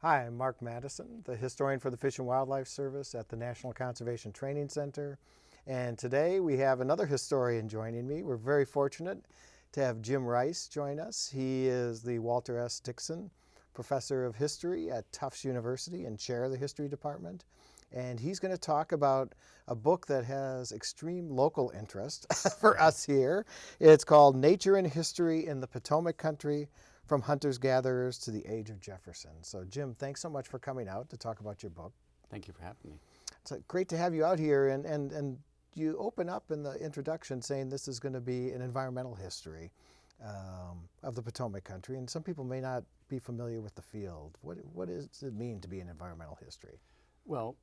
Hi, I'm Mark Madison, the historian for the Fish and Wildlife Service at the National Conservation Training Center. And today we have another historian joining me. We're very fortunate to have Jim Rice join us. He is the Walter S. Dickson Professor of History at Tufts University and chair of the History Department. And he's going to talk about a book that has extreme local interest for us here. It's called Nature and History in the Potomac Country, From Hunters-Gatherers to the Age of Jefferson. So Jim, thanks so much for coming out to talk about your book. Thank you for having me. It's great to have you out here, and you open up in the introduction saying this is going to be an environmental history of the Potomac Country, and some people may not be familiar with the field. What does it mean to be an environmental history? Well,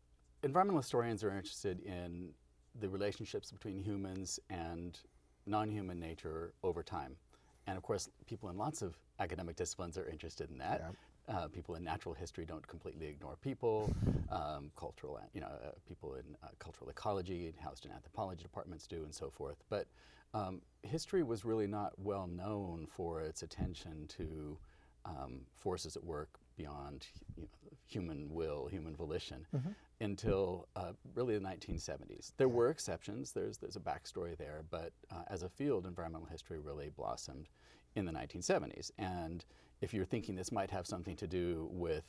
environmental historians are interested in the relationships between humans and non-human nature over time. And of course, people in lots of academic disciplines are interested in that. Yeah. People in natural history don't completely ignore people. Cultural, people in cultural ecology, housed in anthropology departments do, and so forth. But history was really not well known for its attention to forces at work beyond human will, human volition, until really the 1970s. There were exceptions. There's a backstory there, but as a field, environmental history really blossomed in the 1970s. And if you're thinking this might have something to do with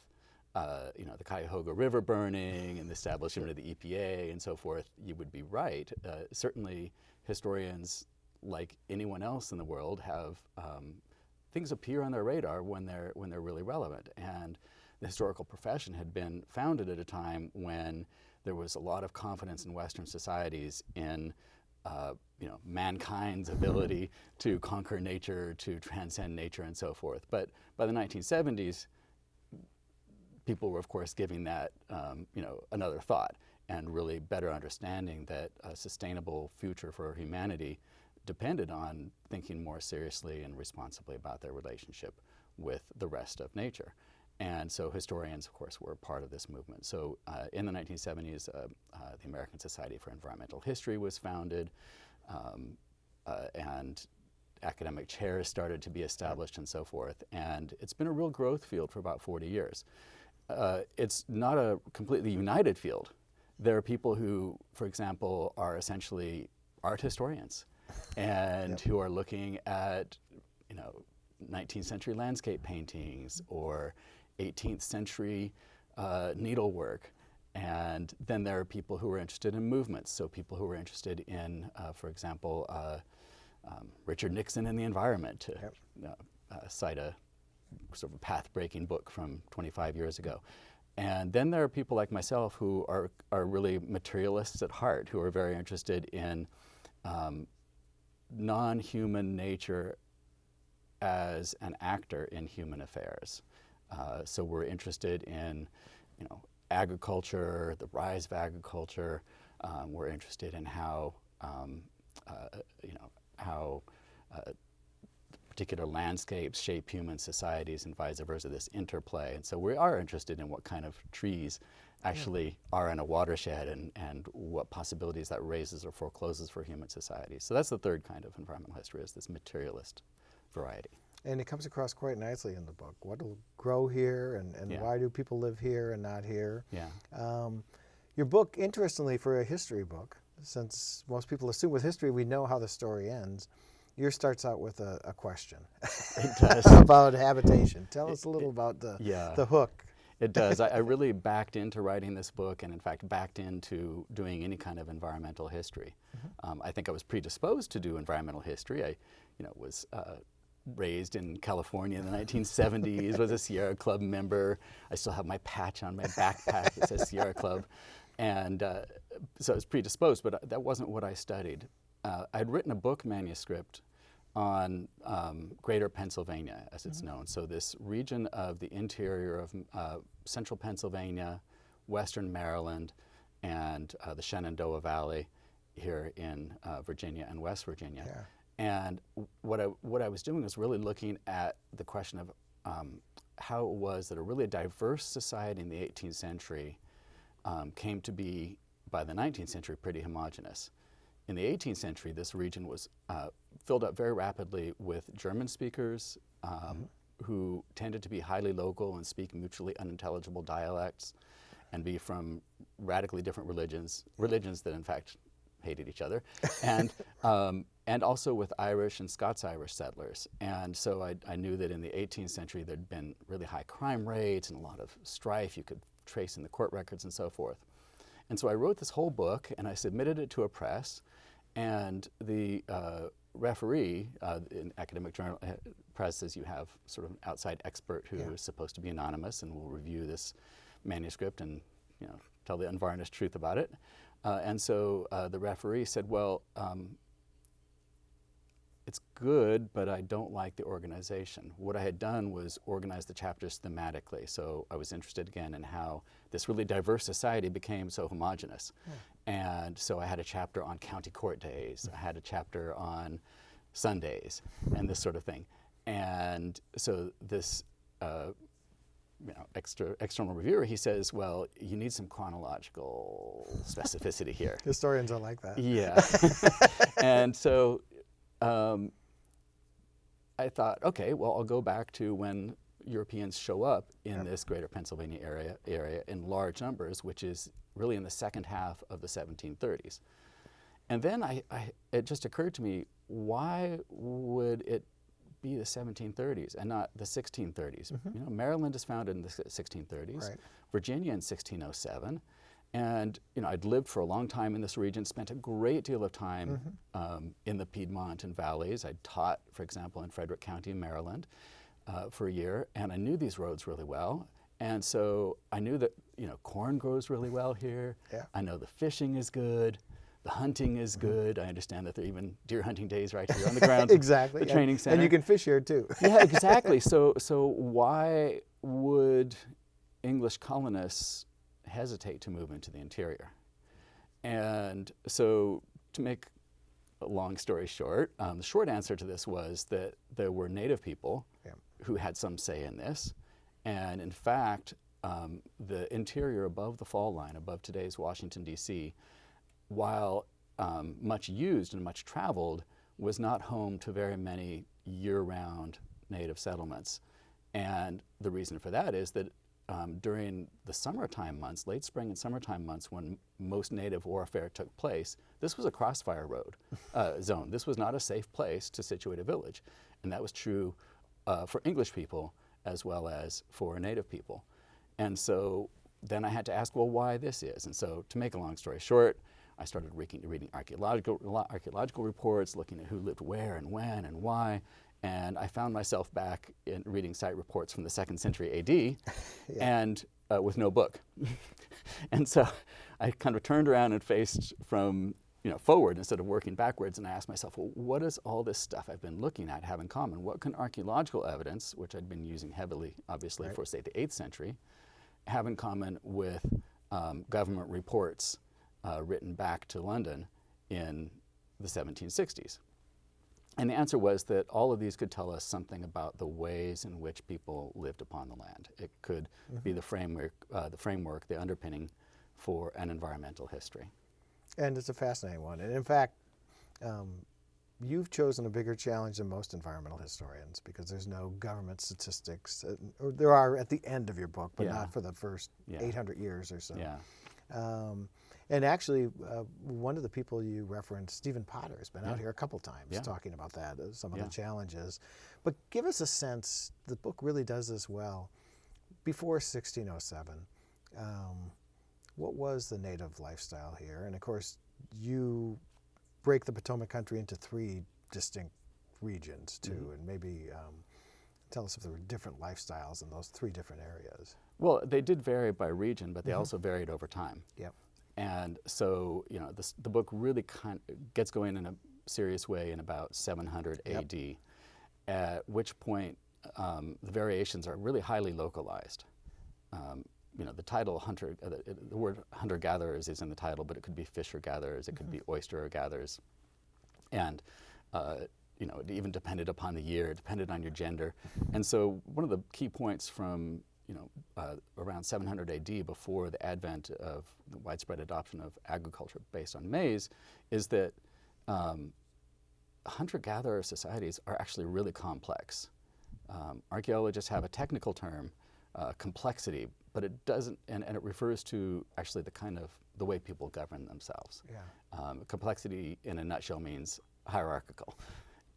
the Cuyahoga River burning and the establishment of the EPA and so forth, you would be right. Certainly, historians, like anyone else in the world, have things appear on their radar when they're really relevant. And the historical profession had been founded at a time when there was a lot of confidence in Western societies in mankind's ability to conquer nature, to transcend nature, and so forth. But by the 1970s, people were, of course, giving that another thought and really better understanding that a sustainable future for humanity depended on thinking more seriously and responsibly about their relationship with the rest of nature. And so historians, of course, were part of this movement. So in the 1970s, the American Society for Environmental History was founded, and academic chairs started to be established and so forth. And it's been a real growth field for about 40 years. It's not a completely united field. There are people who, for example, are essentially art historians and who are looking at 19th century landscape paintings or 18th century needlework. And then there are people who are interested in movements. So people who are interested in, for example, Richard Nixon and the environment, to cite a sort of path-breaking book from 25 years ago. And then there are people like myself who are really materialists at heart, who are very interested in non-human nature as an actor in human affairs. So we're interested in, agriculture, the rise of agriculture. We're interested in how, particular landscapes shape human societies and vice versa, this interplay. And so we are interested in what kind of trees actually are in a watershed and what possibilities that raises or forecloses for human societies. So that's the third kind of environmental history, is this materialist variety. And it comes across quite nicely in the book. What will grow here, and why do people live here and not here? Yeah. Your book, interestingly, for a history book, since most people assume with history we know how the story ends, yours starts out with a question. It does. About habitation. Tell us a little about the hook. It does. I really backed into writing this book, and in fact backed into doing any kind of environmental history. I think I was predisposed to do environmental history. I was raised in California in the 1970s, was a Sierra Club member. I still have my patch on my backpack that says Sierra Club. And so I was predisposed, but that wasn't what I studied. I had written a book manuscript on Greater Pennsylvania, as it's known. So this region of the interior of central Pennsylvania, western Maryland, and the Shenandoah Valley here in Virginia and West Virginia. Yeah. And what I was doing was really looking at the question of how it was that a really diverse society in the 18th century came to be, by the 19th century, pretty homogeneous. In the 18th century, this region was filled up very rapidly with German speakers, who tended to be highly local and speak mutually unintelligible dialects and be from radically different religions that in fact hated each other, and also with Irish and Scots-Irish settlers. And so I knew that in the 18th century there'd been really high crime rates and a lot of strife you could trace in the court records and so forth. And so I wrote this whole book and I submitted it to a press, and the referee in academic journal presses, you have sort of an outside expert who is supposed to be anonymous and will review this manuscript and tell the unvarnished truth about it. And so the referee said, well, it's good, but I don't like the organization. What I had done was organize the chapters thematically. So I was interested again in how this really diverse society became so homogenous. And so I had a chapter on county court days. I had a chapter on Sundays and this sort of thing. And so this external reviewer, he says, well, you need some chronological specificity here. Historians are like that. Yeah. And so I thought, okay, well, I'll go back to when Europeans show up in this greater Pennsylvania area in large numbers, which is really in the second half of the 1730s. And then it just occurred to me, why would it be the 1730s and not the 1630s? Maryland is founded in the 1630s, Virginia in 1607. And I'd lived for a long time in this region, spent a great deal of time in the Piedmont and valleys. I'd taught, for example, in Frederick County, Maryland, for a year, and I knew these roads really well. And so I knew that corn grows really well here. I know the fishing is good, the hunting is good. I understand that there are even deer hunting days right here on the grounds. Exactly. The training center. And you can fish here too. Yeah, exactly. So why would English colonists hesitate to move into the interior? And so, to make a long story short, the short answer to this was that there were native people who had some say in this. And in fact, the interior above the fall line, above today's Washington, D.C., while much used and much traveled, was not home to very many year-round native settlements. And the reason for that is that during the summertime months, late spring and summertime months, when most native warfare took place, this was a crossfire zone. This was not a safe place to situate a village. And that was true for English people as well as for native people. And so then I had to ask, well, why this is? And so, to make a long story short, I started reading archaeological reports, looking at who lived where and when and why. And I found myself back in reading site reports from the 2nd century AD and with no book. And so I kind of turned around and faced from forward instead of working backwards, and I asked myself, well, what does all this stuff I've been looking at have in common? What can archaeological evidence, which I'd been using heavily, obviously, for, say, the 8th century, have in common with government reports written back to London in the 1760s? And the answer was that all of these could tell us something about the ways in which people lived upon the land. It could be the framework, the underpinning for an environmental history. And it's a fascinating one. And in fact, you've chosen a bigger challenge than most environmental historians, because there's no government statistics. Or there are at the end of your book, but not for the first 800 years or so. And actually, one of the people you referenced, Stephen Potter, has been out here a couple times talking about that, some of the challenges. But give us a sense, the book really does this well. Before 1607, what was the native lifestyle here? And of course, you break the Potomac Country into 3 distinct regions too, and maybe tell us if there were different lifestyles in those 3 different areas. Well, they did vary by region, but they also varied over time. And so, the book really gets going in a serious way in about 700 AD, at which point the variations are really highly localized. The title the word hunter-gatherers is in the title, but it could be fisher-gatherers, it could be oyster-gatherers. And, it even depended upon the year, it depended on your gender. And so one of the key points from around 700 AD, before the advent of the widespread adoption of agriculture based on maize, is that hunter-gatherer societies are actually really complex. Archaeologists have a technical term, complexity, but it doesn't, and it refers to actually the way people govern themselves. Yeah. Complexity in a nutshell means hierarchical,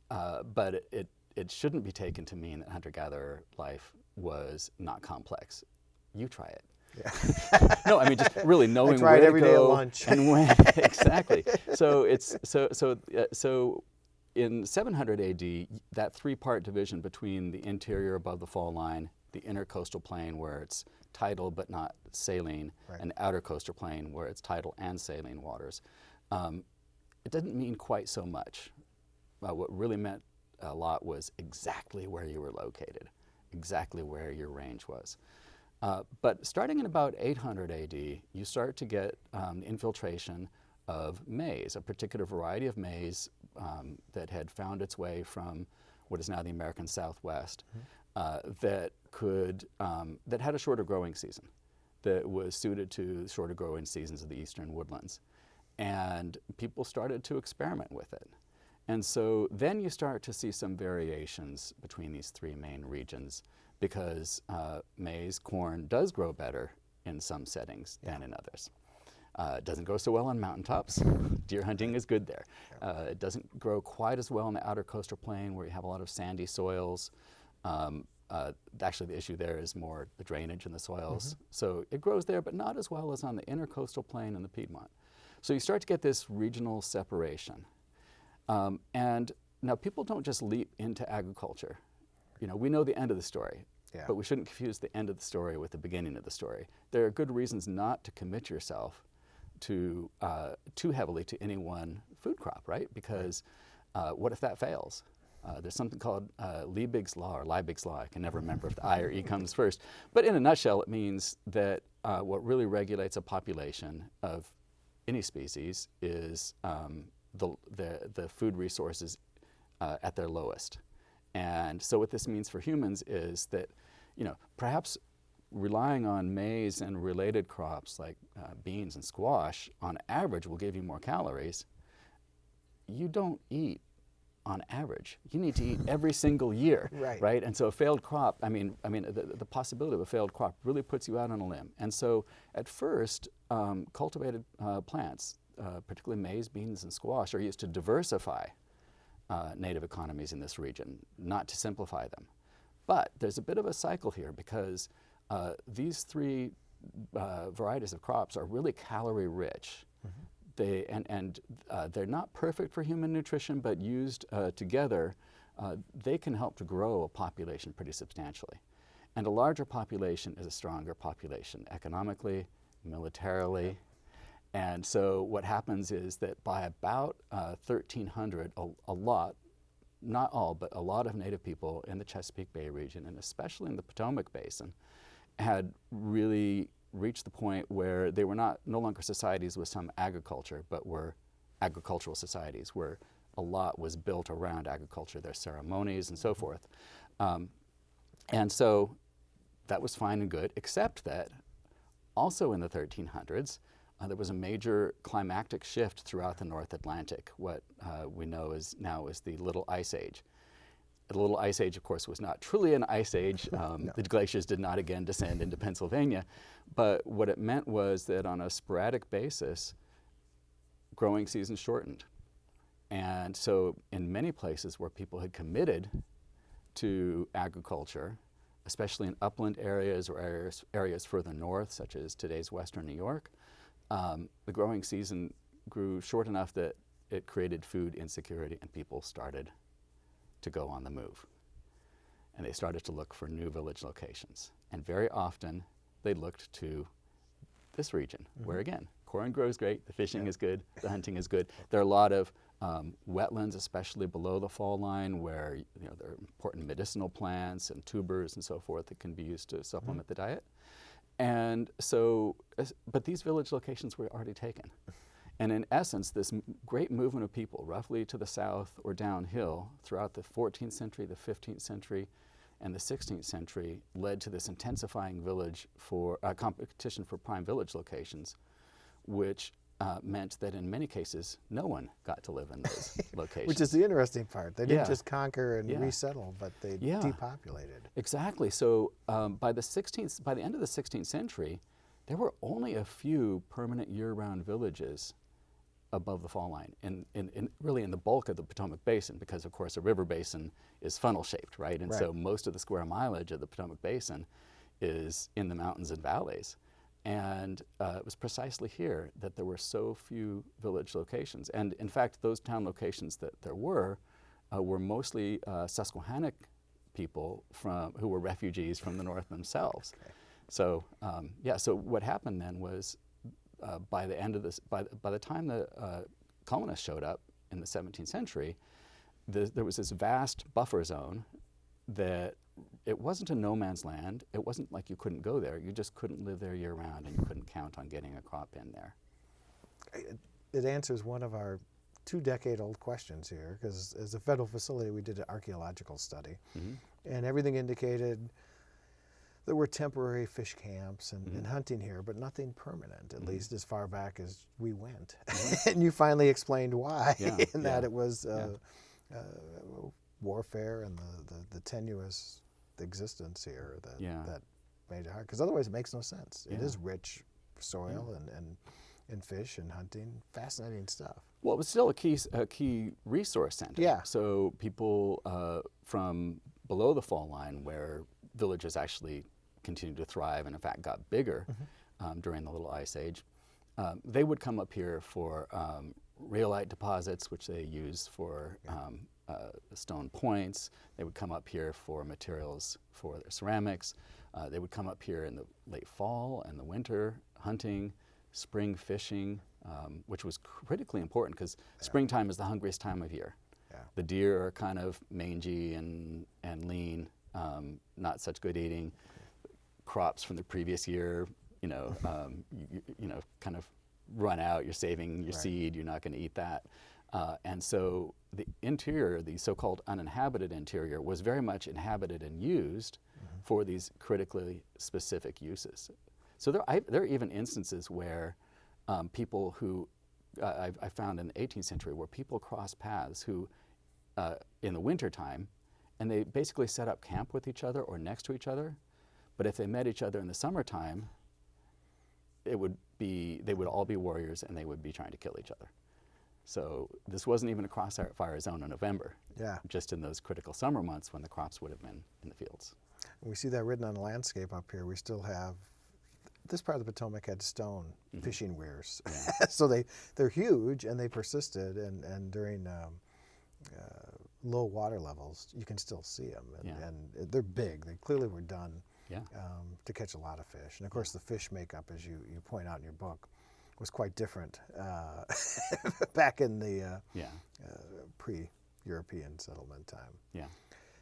but it shouldn't be taken to mean that hunter-gatherer life was not complex. You try it. Yeah. No, I mean just really knowing I try where it every to day at go lunch. and when. Exactly. So in 700 AD, that three-part division between the interior above the fall line, the inner coastal plain where it's tidal but not saline, Right. and the outer coastal plain where it's tidal and saline waters, it didn't mean quite so much. What really meant a lot was exactly where you were located, exactly where your range was. But starting in about 800 AD, you start to get infiltration of maize, a particular variety of maize that had found its way from what is now the American Southwest, that had a shorter growing season, that was suited to shorter growing seasons of the eastern woodlands. And people started to experiment with it. And so then you start to see some variations between these three main regions, because maize, corn does grow better in some settings than in others. It doesn't grow so well on mountaintops. Deer hunting is good there. It doesn't grow quite as well in the outer coastal plain where you have a lot of sandy soils. Actually, the issue there is more the drainage in the soils. So it grows there, but not as well as on the inner coastal plain and the Piedmont. So you start to get this regional separation. And now people don't just leap into agriculture. We know the end of the story, but we shouldn't confuse the end of the story with the beginning of the story. There are good reasons not to commit yourself to too heavily to any one food crop, right? Because what if that fails? There's something called Liebig's Law or Liebig's Law. I can never remember if the I or E comes first. But in a nutshell, it means that what really regulates a population of any species is the food resources at their lowest. And so what this means for humans is that, perhaps relying on maize and related crops like beans and squash on average will give you more calories. You don't eat on average. You need to eat every single year, right? And so a failed crop, the possibility of a failed crop really puts you out on a limb. And so at first, cultivated plants, particularly maize, beans, and squash, are used to diversify native economies in this region, not to simplify them. But there's a bit of a cycle here because these three varieties of crops are really calorie rich. They're not perfect for human nutrition, but used together, they can help to grow a population pretty substantially. And a larger population is a stronger population economically, militarily. And so what happens is that by about 1300, a lot, not all, but a lot of native people in the Chesapeake Bay region, and especially in the Potomac Basin, had really reached the point where they were no longer societies with some agriculture, but were agricultural societies where a lot was built around agriculture, their ceremonies and so forth. And so that was fine and good, except that also in the 1300s, there was a major climactic shift throughout the North Atlantic, what we know now as the Little Ice Age. The Little Ice Age, of course, was not truly an ice age. No. The glaciers did not again descend into Pennsylvania. But what it meant was that on a sporadic basis, growing seasons shortened. And so in many places where people had committed to agriculture, especially in upland areas or areas further north, such as today's western New York, the growing season grew short enough that it created food insecurity and people started to go on the move. And they started to look for new village locations. And very often they looked to this region, where again, corn grows great, the fishing is good, the hunting is good. There are a lot of wetlands, especially below the fall line, where there are important medicinal plants and tubers and so forth that can be used to supplement the diet. And so, but these village locations were already taken. And in essence, this great movement of people, roughly to the south or downhill, throughout the 14th century, the 15th century, and the 16th century, led to this intensifying competition for prime village locations, which meant that in many cases, no one got to live in those locations. Which is the interesting part. They didn't Yeah. just conquer and Yeah. resettle, but they Yeah. depopulated. Exactly. So by the end of the 16th century, there were only a few permanent year-round villages above the fall line, really in the bulk of the Potomac Basin, because of course a river basin is funnel-shaped, right? And so most of the square mileage of the Potomac Basin is in the mountains and valleys. And it was precisely here that there were so few village locations. And in fact, those town locations that there were mostly Susquehannock people who were refugees from the north themselves. Okay. So so what happened then was by the time the colonists showed up in the 17th century, there was this vast buffer zone that it wasn't a no man's land. It wasn't like you couldn't go there. You just couldn't live there year round, and you couldn't count on getting a crop in there. It answers one of our 2-decade-old questions here, because as a federal facility, we did an archaeological study, and everything indicated there were temporary fish camps and hunting here, but nothing permanent, at least as far back as we went. And you finally explained why, in that it was warfare and the tenuous existence here that made it hard. Because otherwise it makes no sense. It is rich soil and fish and hunting. Fascinating stuff. Well, it was still a key resource center. Yeah. So people from below the fall line, where villages actually continued to thrive and in fact got bigger during the Little Ice Age, they would come up here for rhyolite deposits, which they used for stone points. They would come up here for materials for their ceramics. They would come up here in the late fall and the winter, hunting, spring fishing, which was critically important because springtime is the hungriest time of year. Yeah. The deer are kind of mangy and lean, not such good eating. Crops from the previous year, you know, kind of run out. You're saving your seed. You're not going to eat that. And so the interior, the so-called uninhabited interior, was very much inhabited and used for these critically specific uses. So there are even instances where people who I found in the 18th century where people crossed paths who, in the wintertime, and they basically set up camp with each other or next to each other. But if they met each other in the summertime, they would all be warriors and they would be trying to kill each other. So this wasn't even a crossfire zone in November. Yeah. Just in those critical summer months when the crops would have been in the fields. We see that written on the landscape up here. We still have, this part of the Potomac had stone fishing weirs. Yeah. So they're huge and they persisted, and during low water levels, you can still see them. And they're big. They clearly were done to catch a lot of fish. And of course the fish makeup, as you point out in your book, was quite different back in the pre-European settlement time. Yeah.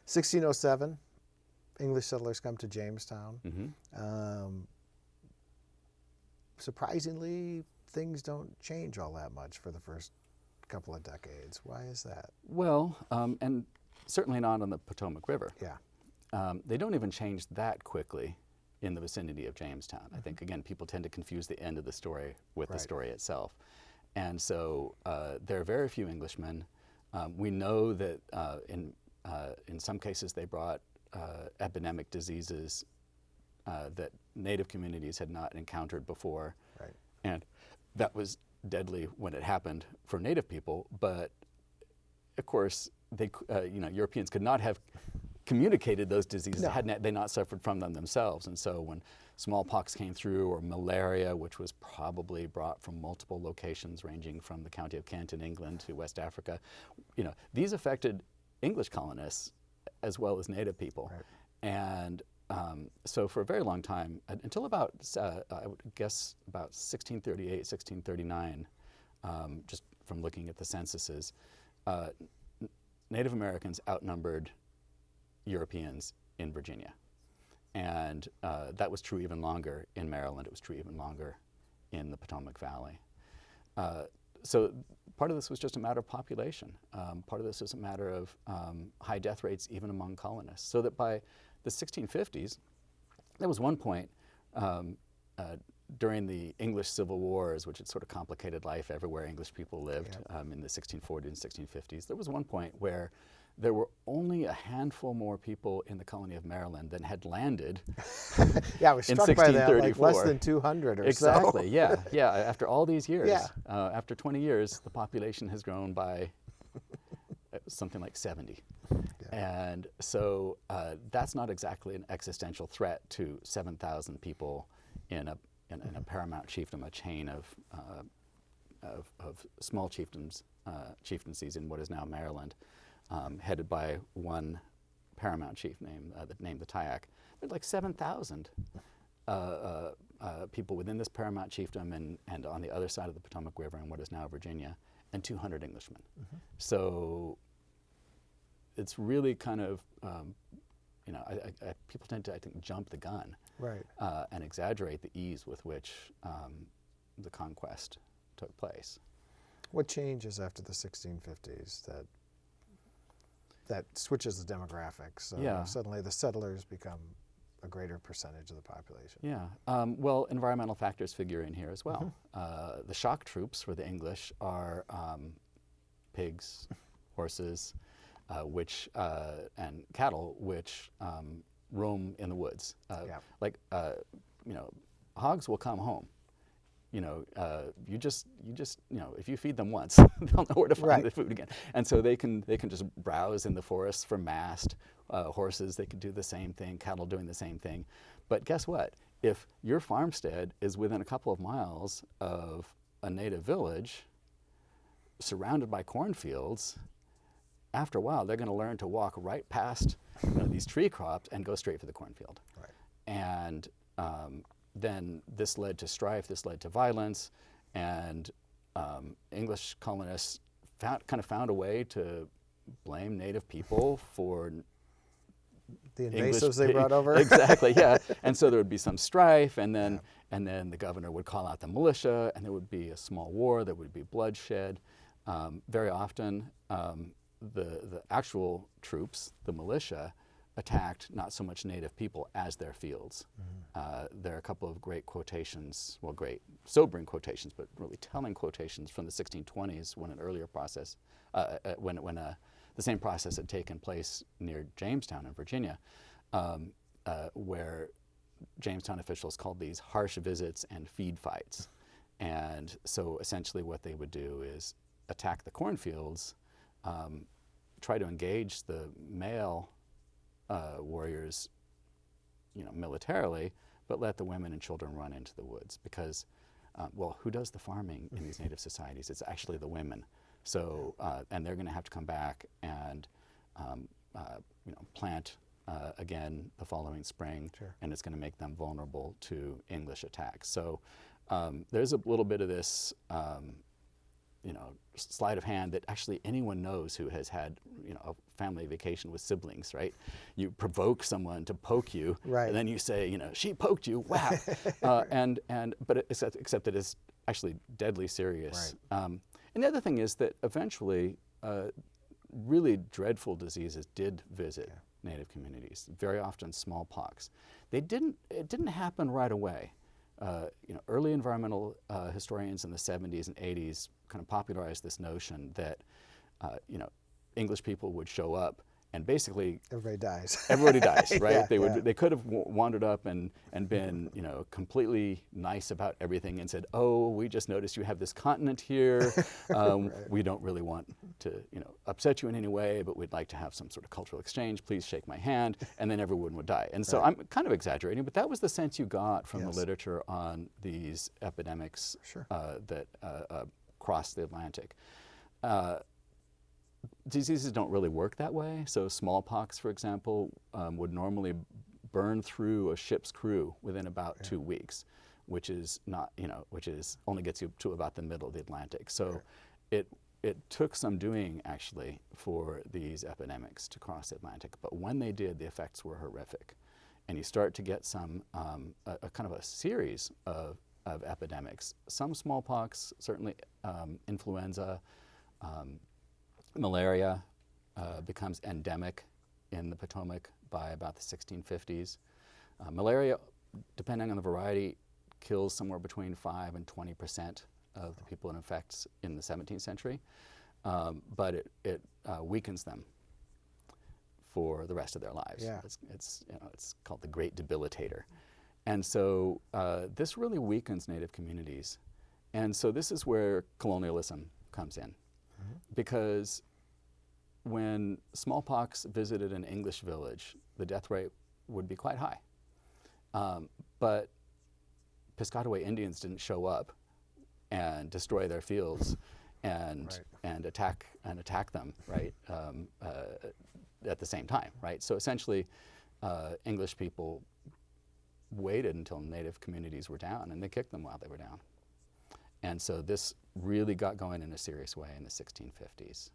1607, English settlers come to Jamestown. Surprisingly, things don't change all that much for the first couple of decades. Why is that? Well, and certainly not on the Potomac River. Yeah. They don't even change that quickly in the vicinity of Jamestown. I think, again, people tend to confuse the end of the story with the story itself. And so there are very few Englishmen. We know that in some cases they brought epidemic diseases that native communities had not encountered before. Right. And that was deadly when it happened for native people, but of course Europeans could not have communicated those diseases had they not suffered from them themselves. And so when smallpox came through, or malaria, which was probably brought from multiple locations ranging from the county of Kent in England to West Africa, these affected English colonists as well as native people. Right. And so for a very long time, until about, I would guess about 1638, 1639, just from looking at the censuses, Native Americans outnumbered Europeans in Virginia. And that was true even longer in Maryland. It was true even longer in the Potomac Valley. So part of this was just a matter of population. Part of this was a matter of high death rates even among colonists. So that by the 1650s, there was one point during the English Civil Wars, which had sort of complicated life everywhere English people lived in the 1640s and 1650s, there was one point where there were only a handful more people in the colony of Maryland than had landed Yeah, I was in struck by that, like 1634. less than 200 or so. Exactly, yeah. After all these years, Yeah. After 20 years, the population has grown by something like 70. And so that's not exactly an existential threat to 7,000 people in a paramount chiefdom, a chain of small chieftaincies in what is now Maryland, headed by one paramount chief named the Tyak. There's like 7,000 people within this paramount chiefdom and on the other side of the Potomac River in what is now Virginia, and 200 Englishmen. So it's really kind of, people tend to, I think, jump the gun and exaggerate the ease with which the conquest took place. What changes after the 1650s that switches the demographics? So suddenly the settlers become a greater percentage of the population. Yeah, well, environmental factors figure in here as well. The shock troops for the English are pigs, horses, and cattle, which roam in the woods. Hogs will come home. You just if you feed them once, they'll know where to find the food again. And so they can just browse in the forest for mast. Horses, they can do the same thing. Cattle doing the same thing. But guess what? If your farmstead is within a couple of miles of a native village, surrounded by cornfields, after a while they're going to learn to walk right past these tree crops and go straight for the cornfield. And then this led to strife, this led to violence, and English colonists found a way to blame native people for the invasives they brought over. Exactly, yeah. And so there would be some strife, and then the governor would call out the militia, and there would be a small war, there would be bloodshed. Very often, the actual troops, the militia, attacked not so much native people as their fields. There are a couple of great quotations, well, great sobering quotations, but really telling quotations from the 1620s when an earlier process, when the same process had taken place near Jamestown in Virginia, where Jamestown officials called these harsh visits and feed fights. And so essentially what they would do is attack the cornfields, try to engage the male warriors, militarily, but let the women and children run into the woods because, who does the farming in these native societies? It's actually the women. So, and they're going to have to come back and, plant again the following spring, and it's going to make them vulnerable to English attacks. So, there's a little bit of this, sleight of hand that actually anyone knows who has had, a family vacation with siblings, right? You provoke someone to poke you, and then you say, she poked you, wow. But except that it's actually deadly serious. And the other thing is that eventually, really dreadful diseases did visit native communities. Very often smallpox. It didn't happen right away. Early environmental historians in the 70s and 80s kind of popularized this notion that, English people would show up and basically everybody dies. Everybody dies, right? They could have wandered up and been, completely nice about everything and said, "Oh, we just noticed you have this continent here. We don't really want to, upset you in any way, but we'd like to have some sort of cultural exchange. Please shake my hand," and then everyone would die. And so I'm kind of exaggerating, but that was the sense you got from the literature on these epidemics that crossed the Atlantic. Diseases don't really work that way. So smallpox, for example, would normally burn through a ship's crew within about 2 weeks, which is not, which is only gets you to about the middle of the Atlantic. So it took some doing actually for these epidemics to cross the Atlantic. But when they did, the effects were horrific, and you start to get some a kind of a series of epidemics. Some smallpox, certainly influenza. Malaria becomes endemic in the Potomac by about the 1650s. Malaria, depending on the variety, kills somewhere between 5 and 20% of the people it infects in the 17th century, but it weakens them for the rest of their lives. Yeah. It's called the Great Debilitator. And so this really weakens Native communities. And so this is where colonialism comes in. Because when smallpox visited an English village, the death rate would be quite high. But Piscataway Indians didn't show up and destroy their fields and attack them, right, at the same time, right? So essentially, English people waited until Native communities were down, and they kicked them while they were down. And so this really got going in a serious way in the 1650s.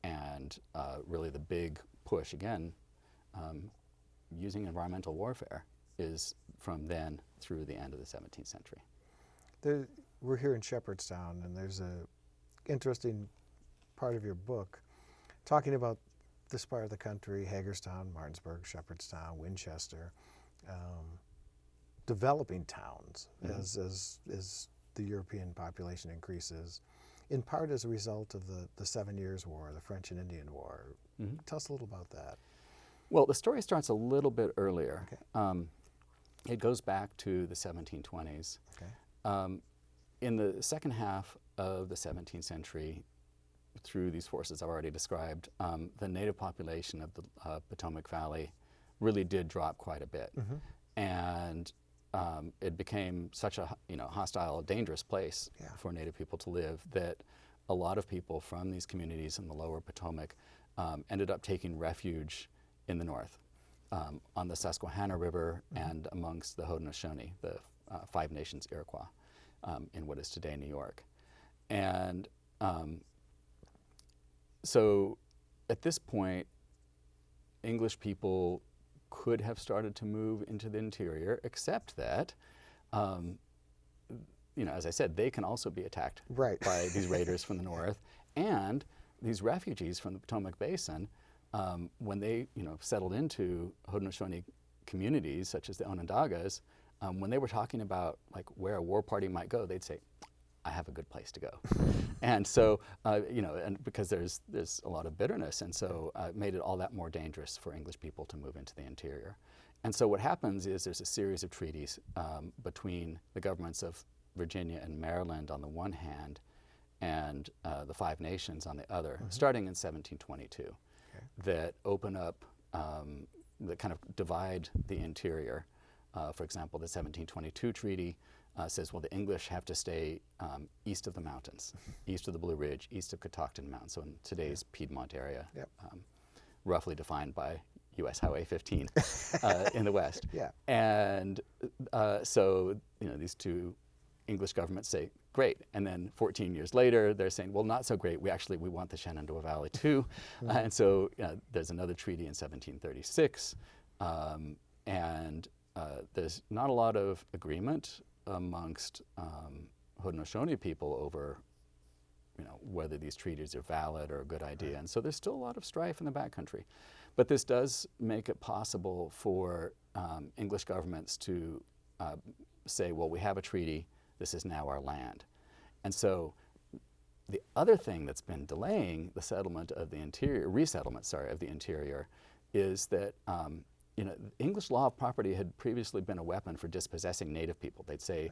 And really the big push, again, using environmental warfare is from then through the end of the 17th century. We're here in Shepherdstown, and there's a interesting part of your book talking about this part of the country, Hagerstown, Martinsburg, Shepherdstown, Winchester, developing towns as the European population increases, in part as a result of the 7 Years' War, the French and Indian War. Tell us a little about that. Well, the story starts a little bit earlier. Okay. It goes back to the 1720s. Okay. In the second half of the 17th century, through these forces I've already described, the native population of the Potomac Valley really did drop quite a bit. And it became such a hostile, dangerous place for Native people to live that a lot of people from these communities in the lower Potomac ended up taking refuge in the north, on the Susquehanna River and amongst the Haudenosaunee, the Five Nations Iroquois, in what is today New York. And so at this point, English people could have started to move into the interior, except that, as I said, they can also be attacked by these raiders from the north. And these refugees from the Potomac Basin, when they settled into Haudenosaunee communities, such as the Onondagas, when they were talking about like where a war party might go, they'd say, I have a good place to go. And so, and because there's a lot of bitterness, and so it made it all that more dangerous for English people to move into the interior. And so what happens is there's a series of treaties between the governments of Virginia and Maryland on the one hand, and the Five Nations on the other, starting in 1722, that open up, that kind of divide the interior. For example, the 1722 treaty says, well, the English have to stay east of the mountains, east of the Blue Ridge, east of Catoctin Mountain, so in today's Piedmont area, roughly defined by U.S. Highway 15 in the west. And so these two English governments say, great. And then 14 years later, they're saying, well, not so great. We want the Shenandoah Valley too. And so there's another treaty in 1736. And there's not a lot of agreement amongst Haudenosaunee people over whether these treaties are valid or a good idea. And so there's still a lot of strife in the backcountry. But this does make it possible for English governments to say, well, we have a treaty, this is now our land. And so the other thing that's been delaying the settlement of the interior, resettlement, of the interior, is that English law of property had previously been a weapon for dispossessing Native people. They'd say,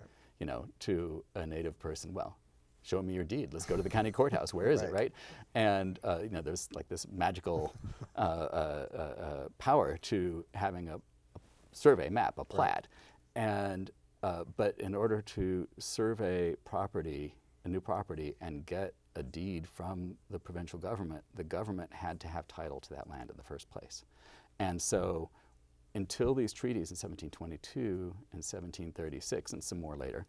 to a Native person, well, show me your deed. Let's go to the county courthouse. Where is it, right? And there's like this magical power to having a survey map, a plat, and but in order to survey property, a new property, and get a deed from the provincial government, the government had to have title to that land in the first place. And so until these treaties in 1722 and 1736, and some more later,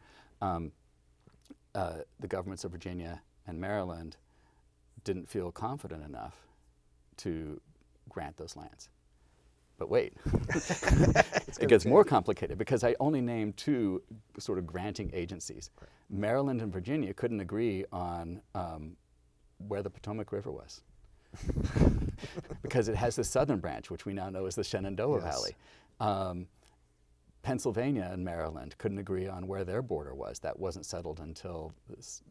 the governments of Virginia and Maryland didn't feel confident enough to grant those lands. But wait, it gets more complicated because I only named two sort of granting agencies. Maryland and Virginia couldn't agree on where the Potomac River was because it has the southern branch, which we now know as the Shenandoah Valley. Pennsylvania and Maryland couldn't agree on where their border was. That wasn't settled until this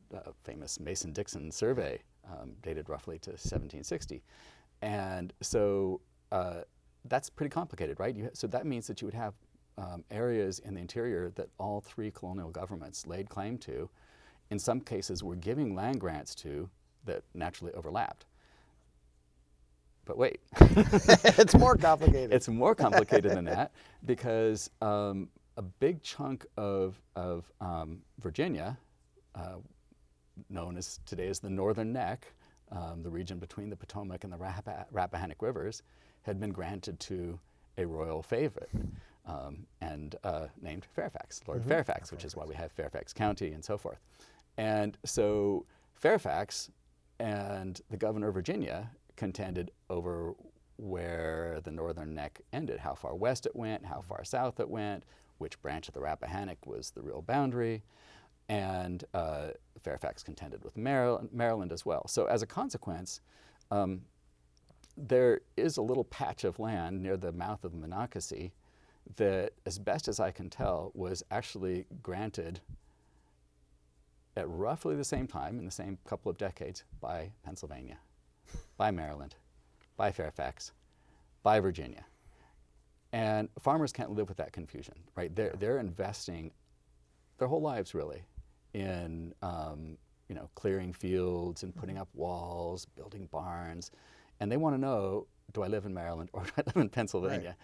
famous Mason-Dixon survey, dated roughly to 1760. And so that's pretty complicated, right? So that means that you would have areas in the interior that all three colonial governments laid claim to. In some cases, were giving land grants to that naturally overlapped. But wait. It's more complicated. It's more complicated than that, because a big chunk of Virginia, known as today as the Northern Neck, the region between the Potomac and the Rappahannock Rivers, had been granted to a royal favorite and named Fairfax, Lord Fairfax, which is why we have Fairfax County and so forth. And so Fairfax and the governor of Virginia contended over where the Northern Neck ended, how far west it went, how far south it went, which branch of the Rappahannock was the real boundary, and Fairfax contended with Maryland as well. So as a consequence, there is a little patch of land near the mouth of the Monocacy that, as best as I can tell, was actually granted at roughly the same time, in the same couple of decades, by Pennsylvania, by Maryland, by Fairfax, by Virginia. And farmers can't live with that confusion, right? They're investing their whole lives, really, in clearing fields and putting up walls, building barns, and they want to know, do I live in Maryland or do I live in Pennsylvania? Right.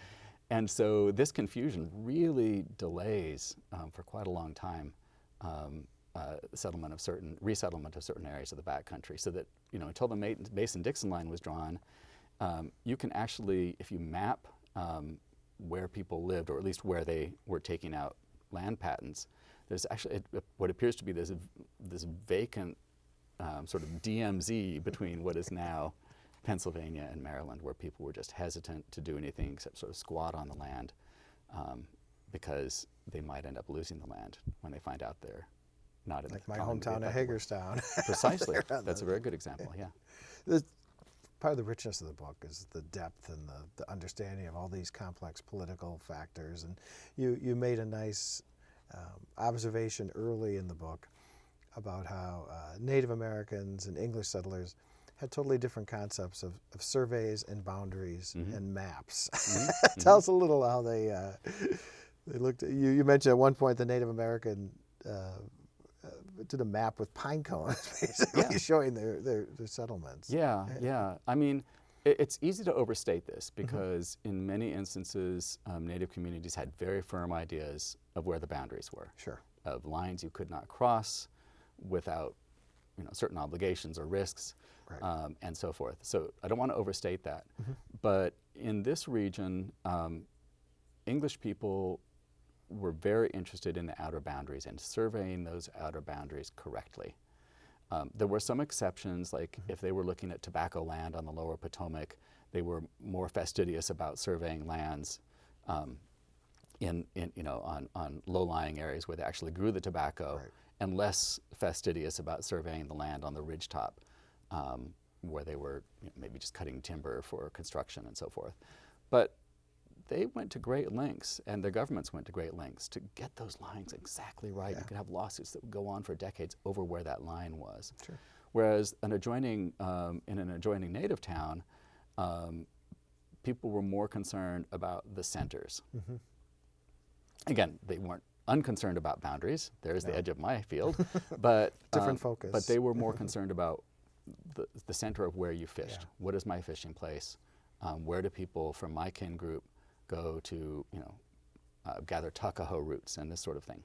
And so this confusion really delays for quite a long time resettlement of certain areas of the backcountry, so that until the Mason-Dixon line was drawn, you can actually, if you map where people lived, or at least where they were taking out land patents, there's actually what appears to be this vacant sort of DMZ between what is now Pennsylvania and Maryland, where people were just hesitant to do anything except sort of squat on the land because they might end up losing the land when they find out they're not in like my hometown of Hagerstown. Precisely. That's a very good example, yeah. Part of the richness of the book is the depth and the understanding of all these complex political factors. And you made a nice observation early in the book about how Native Americans and English settlers had totally different concepts of surveys and boundaries and maps. Tell us a little how they looked at you. You mentioned at one point the Native American did a map with pine cones, basically showing their settlements. Yeah. I mean, it's easy to overstate this because in many instances, Native communities had very firm ideas of where the boundaries were. Sure. Of lines you could not cross without certain obligations or risks, right. And so forth. So I don't want to overstate that. But in this region, English people were very interested in the outer boundaries and surveying those outer boundaries correctly. There were some exceptions, like if they were looking at tobacco land on the lower Potomac, they were more fastidious about surveying lands on low-lying areas where they actually grew the tobacco, right. And less fastidious about surveying the land on the ridgetop where they were maybe just cutting timber for construction and so forth. But they went to great lengths, and their governments went to great lengths to get those lines exactly right. Yeah. You could have lawsuits that would go on for decades over where that line was. Sure. Whereas in an adjoining native town, people were more concerned about the centers. Again, they weren't unconcerned about boundaries. There's the edge of my field, but different focus. But they were more concerned about the center of where you fished. Yeah. What is my fishing place? Where do people from my kin group go to, gather tuckahoe roots and this sort of thing?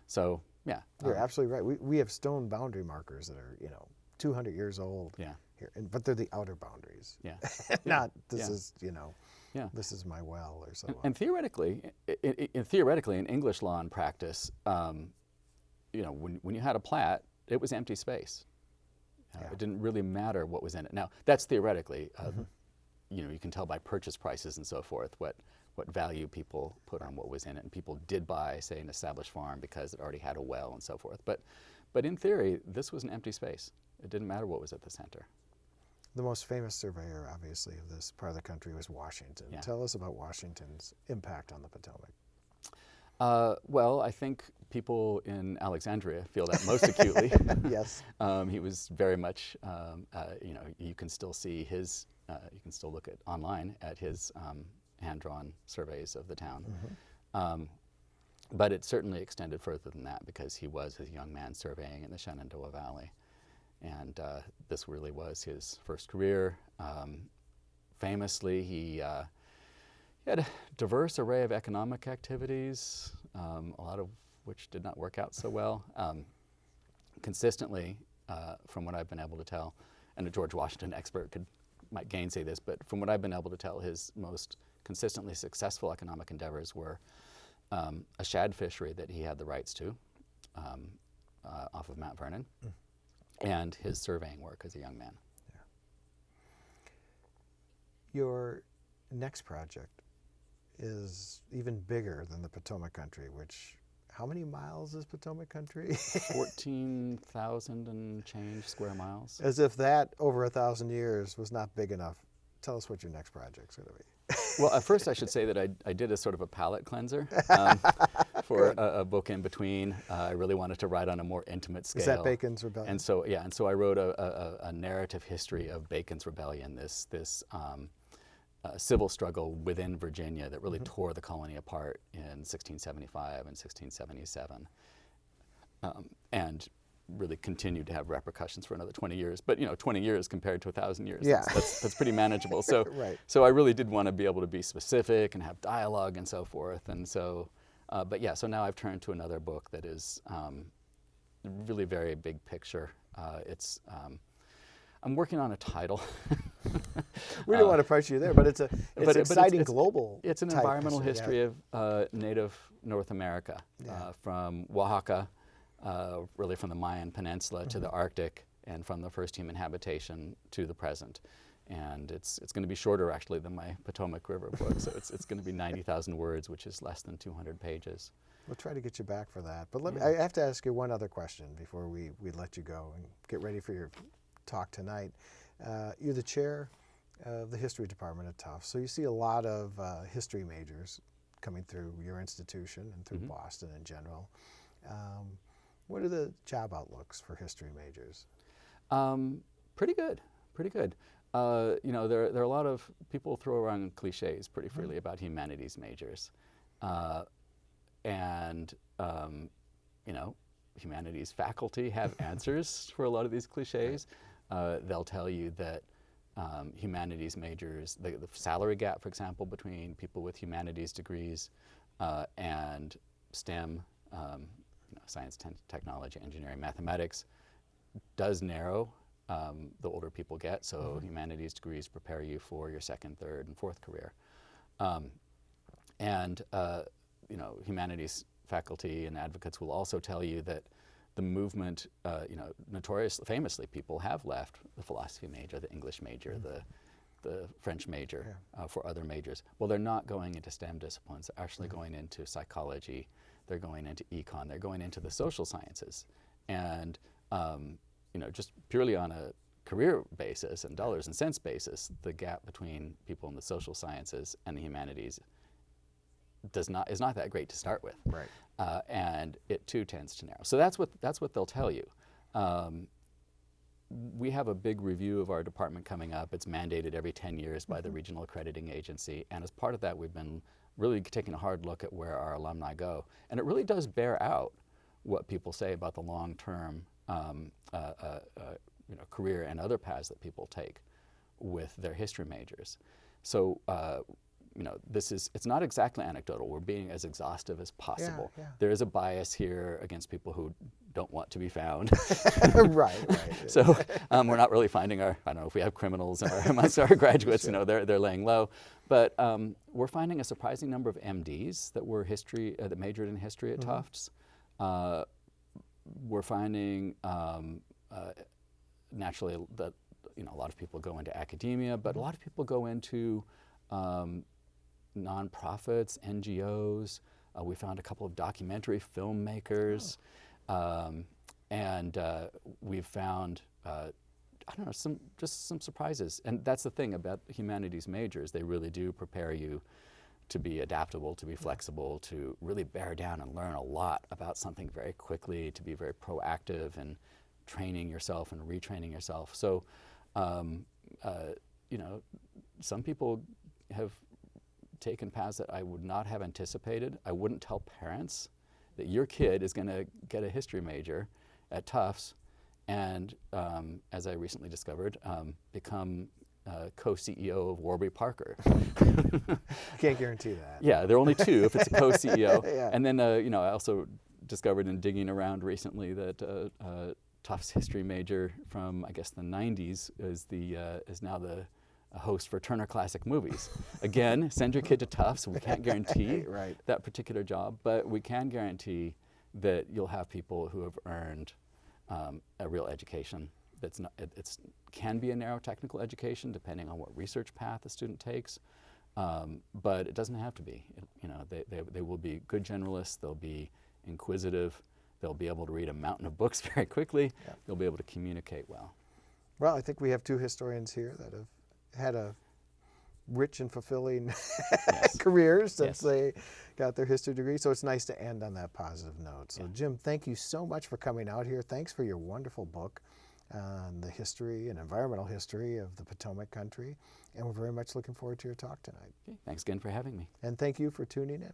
So, yeah. You're absolutely right. We have stone boundary markers that are, 200 years old. Yeah. Here, but they're the outer boundaries. Yeah. Not this is, this is my well or so on. And theoretically, in English law and practice, when you had a plat, it was empty space. It didn't really matter what was in it. Now, that's theoretically. You can tell by purchase prices and so forth what value people put on what was in it. And people did buy, say, an established farm because it already had a well and so forth. But in theory, this was an empty space. It didn't matter what was at the center. The most famous surveyor, obviously, of this part of the country was Washington. Yeah. Tell us about Washington's impact on the Potomac. Well, I think people in Alexandria feel that most acutely. Yes. He was very much, you can still see his, you can still look at online at his hand-drawn surveys of the town. Mm-hmm. But it certainly extended further than that because he was a young man surveying in the Shenandoah Valley. And this really was his first career. Famously, he had a diverse array of economic activities, a lot of which did not work out so well. Consistently, from what I've been able to tell, and a George Washington expert might gainsay this, but from what I've been able to tell, his most consistently successful economic endeavors were a shad fishery that he had the rights to off of Mount Vernon, and his surveying work as a young man. Yeah. Your next project is even bigger than the Potomac Country, which, how many miles is Potomac Country? 14,000 and change square miles. As if that, over 1,000 years, was not big enough. Tell us what your next project's going to be. Well, at first I should say that I did a sort of a palate cleanser for a book in between. I really wanted to write on a more intimate scale. Is that Bacon's Rebellion? And so, yeah, and so I wrote a narrative history of Bacon's Rebellion, this civil struggle within Virginia that really tore the colony apart in 1675 and 1677, and really continued to have repercussions for another 20 years. But 20 years compared to 1,000 years, yeah. that's pretty manageable. So, right. So I really did want to be able to be specific and have dialogue and so forth. And so, but yeah, so now I've turned to another book that is really very big picture. I'm working on a title. We don't want to pressure you there, but it's exciting global. It's an environmental history of native North America, from Oaxaca, really from the Mayan Peninsula to the Arctic, and from the first human habitation to the present. And it's going to be shorter actually than my Potomac River book, so it's going to be 90,000 words, which is less than 200 pages. We'll try to get you back for that. But I have to ask you one other question before we let you go and get ready for your talk tonight. You're the chair of the history department at Tufts, so you see a lot of history majors coming through your institution and through Boston in general. What are the job outlooks for history majors? Pretty good, pretty good. There are a lot of people throw around cliches pretty freely about humanities majors, and humanities faculty have answers for a lot of these cliches. They'll tell you that humanities majors, the salary gap, for example, between people with humanities degrees and STEM, science, technology, engineering, mathematics, does narrow the older people get. So humanities degrees prepare you for your second, third, and fourth career. Humanities faculty and advocates will also tell you that the movement, famously, people have left the philosophy major, the English major, the French major for other majors. Well, they're not going into STEM disciplines. They're actually going into psychology. They're going into econ. They're going into the social sciences. And, just purely on a career basis and dollars and cents basis, the gap between people in the social sciences and the humanities is not that great to start with. Right. And it too tends to narrow. So that's what they'll tell you. We have a big review of our department coming up. It's mandated every 10 years by the regional accrediting agency, and as part of that, we've been really taking a hard look at where our alumni go, and it really does bear out what people say about the long-term career and other paths that people take with their history majors. So. It's not exactly anecdotal. We're being as exhaustive as possible. Yeah. There is a bias here against people who don't want to be found. Right. So we're not really finding I don't know if we have criminals amongst our graduates, Sure. They're laying low. But we're finding a surprising number of MDs that were that majored in history at Tufts. We're finding naturally that, a lot of people go into academia, but a lot of people go into nonprofits, NGOs. We found a couple of documentary filmmakers, and we've found I don't know, just some surprises. And that's the thing about humanities majors. They really do prepare you to be adaptable, to be flexible, to really bear down and learn a lot about something very quickly, to be very proactive and training yourself and retraining yourself. So, you know, some people have taken paths that I would not have anticipated. I wouldn't tell parents that your kid is going to get a history major at Tufts and, as I recently discovered, become co-CEO of Warby Parker. Can't guarantee that. Yeah, there are only two if it's a co-CEO. Yeah. And then, you know, I also discovered in digging around recently that Tufts history major from, I guess, the 90s is now the host for Turner Classic Movies. Again, send your kid to Tufts. We can't guarantee Right. that particular job, but we can guarantee that you'll have people who have earned a real education. That's not, it can be a narrow technical education depending on what research path a student takes, but it doesn't have to be. You know, they will be good generalists. They'll be inquisitive. They'll be able to read a mountain of books very quickly. Yeah. They'll be able to communicate well. Well, I think we have two historians here that have had a rich and fulfilling careers since they got their history degree. So it's nice to end on that positive note. So Jim, thank you so much for coming out here. Thanks for your wonderful book on the history and environmental history of the Potomac Country. And we're very much looking forward to your talk tonight. Okay, thanks again for having me. And thank you for tuning in.